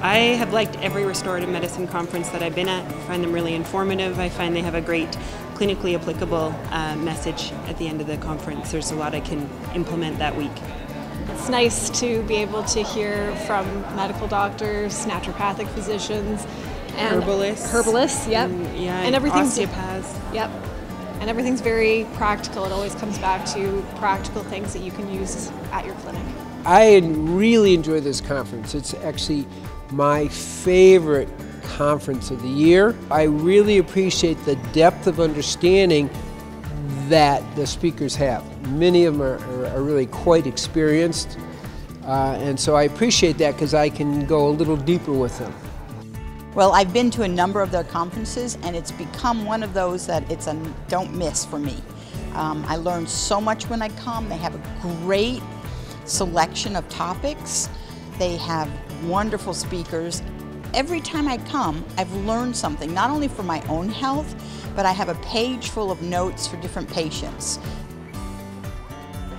I have liked every restorative medicine conference that I've been at. I find them really informative. I find they have a great clinically applicable message at the end of the conference. There's a lot I can implement that week. It's nice to be able to hear from medical doctors, naturopathic physicians, and herbalists, yep. And everything's osteopaths. Yep. And everything's very practical. It always comes back to practical things that you can use at your clinic. I really enjoy this conference. It's actually my favorite conference of the year. I really appreciate the depth of understanding that the speakers have. Many of them are really quite experienced, and so I appreciate that because I can go a little deeper with them. Well, I've been to a number of their conferences, and it's become one of those that it's a don't miss for me. I learn so much when I come. They have a great selection of topics. They have wonderful speakers. Every time I come, I've learned something, not only for my own health, but I have a page full of notes for different patients.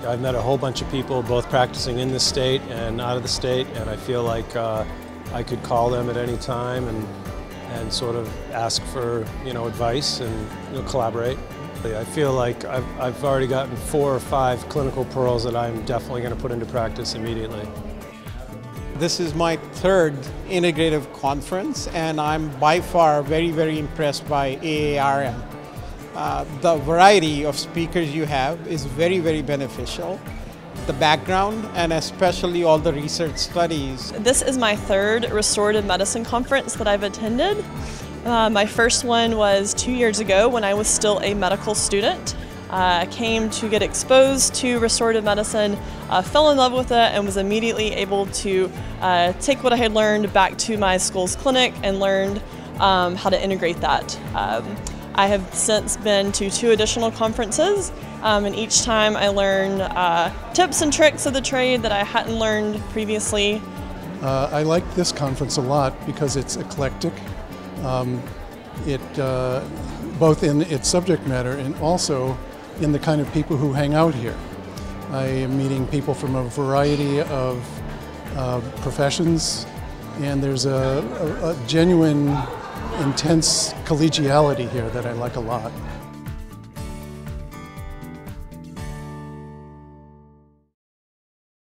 I've met a whole bunch of people, both practicing in the state and out of the state, and I feel like I could call them at any time and sort of ask for advice and collaborate. I feel like I've already gotten 4 or 5 clinical pearls that I'm definitely going to put into practice immediately. This is my 3rd integrative conference, and I'm by far very, very impressed by AARM. The variety of speakers you have is very, very beneficial. The background and especially all the research studies. This is my 3rd restorative medicine conference that I've attended. My first one was 2 years ago when I was still a medical student. I came to get exposed to restorative medicine, fell in love with it, and was immediately able to take what I had learned back to my school's clinic and learned how to integrate that. I have since been to 2 additional conferences, and each time I learned tips and tricks of the trade that I hadn't learned previously. I like this conference a lot because it's eclectic, both in its subject matter and also in the kind of people who hang out here. I am meeting people from a variety of professions, and there's a genuine, intense collegiality here that I like a lot.